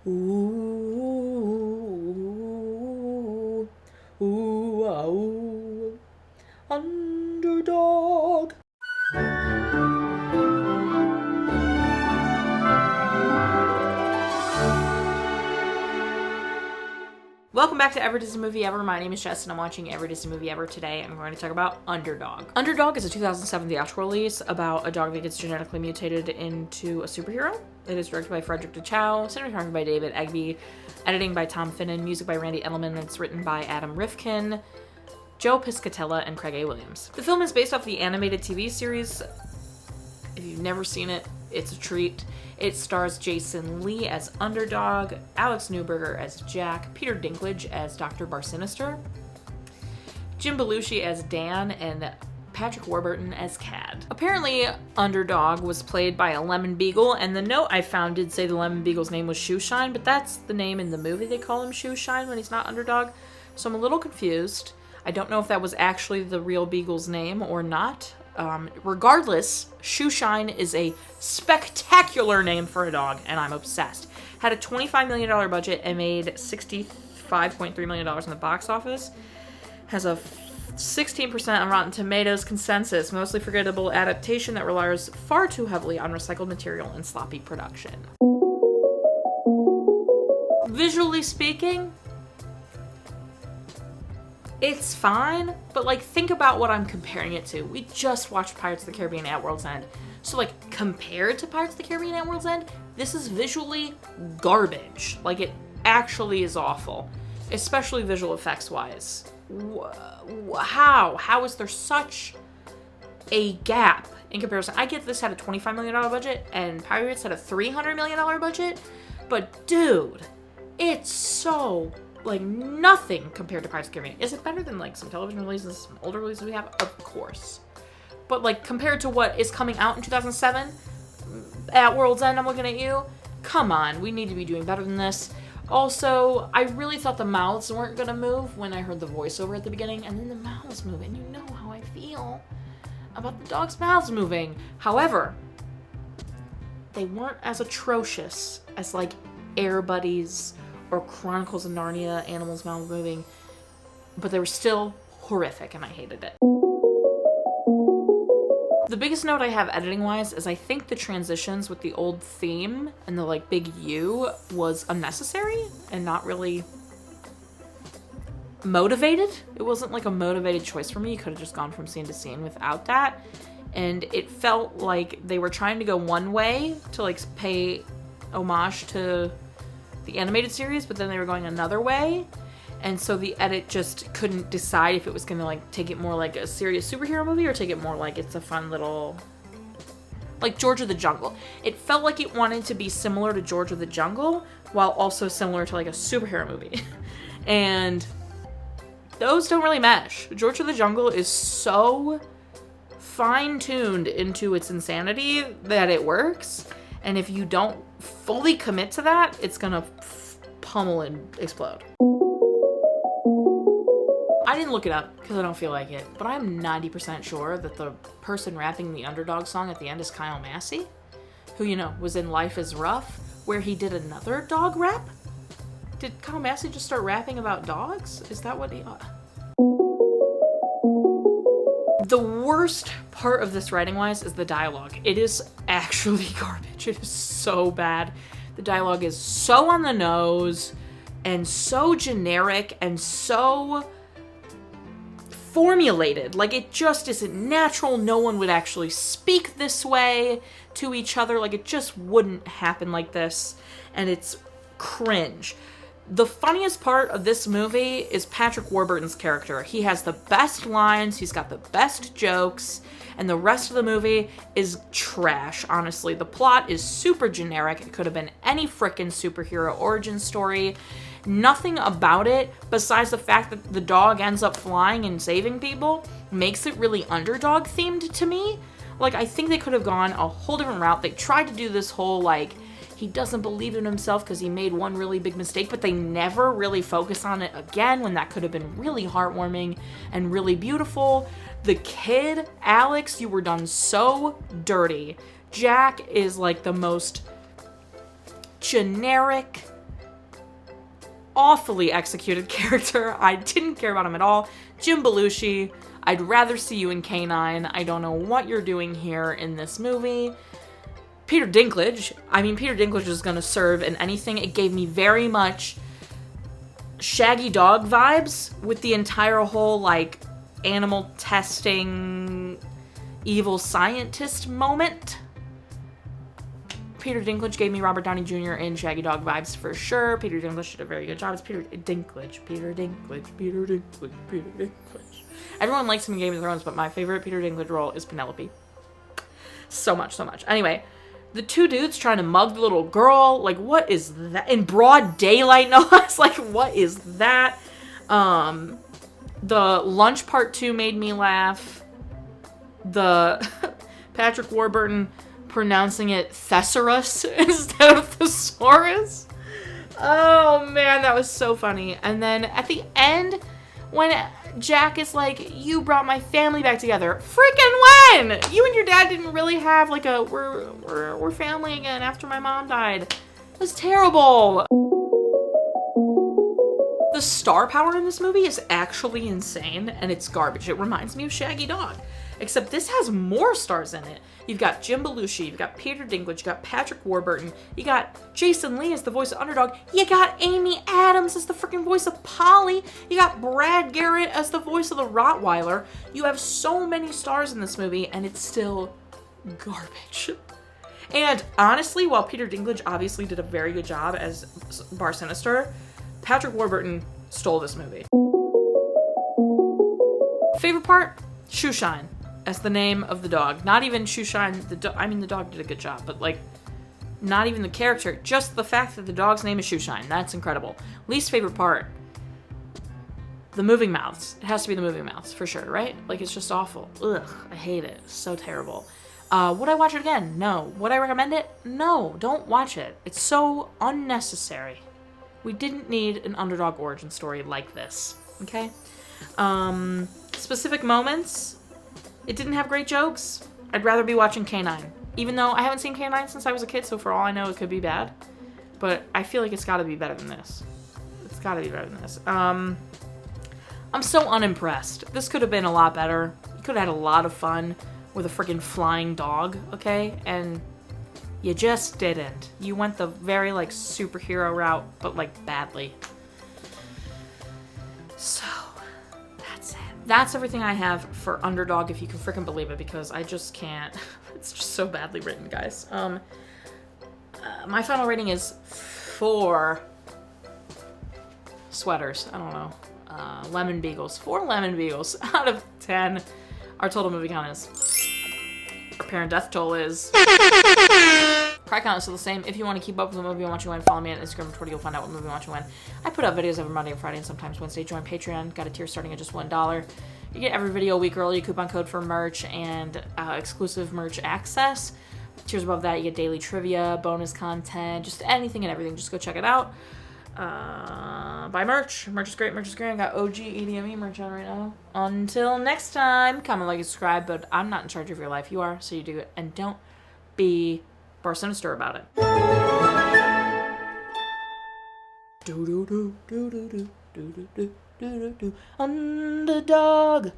Ooh, ooh, ah, ooh. Underdog. Welcome back to Every Disney Movie Ever. My name is Jess and I'm watching Every Disney Movie Ever. Today I'm going to talk about Underdog. Underdog is a 2007 theatrical release about a dog that gets genetically mutated into a superhero. It is directed by Frederik, Chau, cinematography by David Eggby, editing by Tom Finan, music by Randy Edelman, and it's written by Adam Rifkin, Joe Piscatella, and Craig A. Williams. The film is based off the animated TV series. If you've never seen it, it's a treat. It stars Jason Lee as Underdog, Alex Neuberger as Jack, Peter Dinklage as Dr. Barsinister, Jim Belushi as Dan, and Patrick Warburton as Cad. Apparently, Underdog was played by a lemon beagle, and the note I found did say the lemon beagle's name was Shoeshine, but that's the name in the movie. They call him Shoeshine when he's not Underdog, so I'm a little confused. I don't know if that was actually the real beagle's name or not. Regardless, Shoeshine is a spectacular name for a dog, and I'm obsessed. Had a $25 million budget and made $65.3 million in the box office. Has a 16% on Rotten Tomatoes consensus, mostly forgettable adaptation that relies far too heavily on recycled material and sloppy production. Visually speaking, it's fine, but like think about what I'm comparing it to. We just watched Pirates of the Caribbean at World's End. So like compared to Pirates of the Caribbean at World's End, this is visually garbage. Like it actually is awful, especially visual effects wise. How is there such a gap in comparison? I get this had a $25 million budget and Pirates had a $300 million budget, but dude, it's so like nothing compared to Pirates of the Caribbean. Is it better than like some television releases, some older releases we have? Of course. But like compared to what is coming out in 2007 at World's End, I'm looking at you. Come on, we need to be doing better than this. Also, I really thought the mouths weren't gonna move when I heard the voiceover at the beginning, and then the mouths move, and you know how I feel about the dog's mouths moving. However, they weren't as atrocious as like Air Buddies or Chronicles of Narnia, animals mouth moving, but they were still horrific and I hated it. The biggest note I have editing wise is I think the transitions with the old theme and the like big U was unnecessary and not really motivated. It wasn't like a motivated choice for me. You could have just gone from scene to scene without that. And it felt like they were trying to go one way to like pay homage to the animated series, but then they were going another way, and so the edit just couldn't decide if it was gonna like take it more like a serious superhero movie or take it more like it's a fun little like George of the Jungle. It felt like it wanted to be similar to George of the Jungle while also similar to like a superhero movie. And those don't really mesh. George of the Jungle is so fine-tuned into its insanity that it works, and if you don't fully commit to that, it's gonna pummel and explode. I didn't look it up because I don't feel like it, but I'm 90% sure that the person rapping the Underdog song at the end is Kyle Massey, who, you know, was in Life is Rough, where he did another dog rap. Did Kyle Massey just start rapping about dogs? Is that what he... The worst part of this writing-wise is the dialogue. It is actually garbage. It is so bad. The dialogue is so on the nose and so generic and so formulated. Like, it just isn't natural. No one would actually speak this way to each other. Like, it just wouldn't happen like this. And it's cringe. The funniest part of this movie is Patrick Warburton's character. He has the best lines, he's got the best jokes, and the rest of the movie is trash, honestly. The plot is super generic. It could have been any frickin' superhero origin story. Nothing about it, besides the fact that the dog ends up flying and saving people, makes it really Underdog themed to me. Like, I think they could have gone a whole different route. They tried to do this whole, like, he doesn't believe in himself because he made one really big mistake, but they never really focus on it again when that could have been really heartwarming and really beautiful. The kid, Alex, you were done so dirty. Jack is like the most generic, awfully executed character. I didn't care about him at all. Jim Belushi, I'd rather see you in K9. I don't know what you're doing here in this movie. Peter Dinklage. I mean, Peter Dinklage is going to serve in anything. It gave me very much Shaggy Dog vibes with the entire whole, like, animal testing, evil scientist moment. Peter Dinklage gave me Robert Downey Jr. in Shaggy Dog vibes for sure. Peter Dinklage did a very good job. It's Peter Dinklage. Everyone likes him in Game of Thrones, but my favorite Peter Dinklage role is Penelope. So much. Anyway, the two dudes trying to mug the little girl, like, what is that? In broad daylight, no less. Like, what is that? The lunch part 2 made me laugh. The Patrick Warburton pronouncing it thesaurus instead of thesaurus. Oh man, that was so funny. And then at the end, when Jack is like, you brought my family back together. Freaking when? You and your dad didn't really have like a, we're family again after my mom died. It was terrible. The star power in this movie is actually insane, and it's garbage. It reminds me of Shaggy Dog. Except this has more stars in it. You've got Jim Belushi, you've got Peter Dinklage, you got Patrick Warburton, you got Jason Lee as the voice of Underdog, you got Amy Adams as the freaking voice of Polly, you got Brad Garrett as the voice of the Rottweiler. You have so many stars in this movie, and it's still garbage. And honestly, while Peter Dinklage obviously did a very good job as Bar Sinister, Patrick Warburton stole this movie. Favorite part? Shoeshine as the name of the dog. Not even Shoeshine, I mean, the dog did a good job, but like, not even the character. Just the fact that the dog's name is Shoeshine. That's incredible. Least favorite part? The moving mouths. It has to be the moving mouths, for sure, right? Like, it's just awful. Ugh, I hate it. It's so terrible. Would I watch it again? No. Would I recommend it? No, don't watch it. It's so unnecessary. We didn't need an Underdog origin story like this, okay? Specific moments, it didn't have great jokes. I'd rather be watching K9. Even though I haven't seen K9 since I was a kid, so for all I know, it could be bad. But I feel like it's gotta be better than this. It's gotta be better than this. I'm so unimpressed. This could have been a lot better. You could have had a lot of fun with a freaking flying dog, okay? And you just didn't. You went the very, like, superhero route, but, like, badly. So, that's it. That's everything I have for Underdog, if you can freaking believe it, because I just can't. It's just so badly written, guys. My final rating is 4 sweaters. I don't know. Lemon Beagles. 4 Lemon Beagles out of 10. Our total movie count is... Our parent death toll is... Cry count is still the same. If you want to keep up with the movie and watch you when, follow me on Instagram and Twitter. You'll find out what movie and watch you when. I put up videos every Monday and Friday and sometimes Wednesday. Join Patreon. Got a tier starting at just $1. You get every video a week early, a coupon code for merch, and exclusive merch access. Tiers above that, you get daily trivia, bonus content, just anything and everything. Just go check it out. Buy merch. Merch is great. Merch is great. I got OG EDME merch on right now. Until next time, comment, like, and subscribe, but I'm not in charge of your life. You are, so you do it. And don't be Bar Sinister about it. Do do do do do do do do do do. Underdog.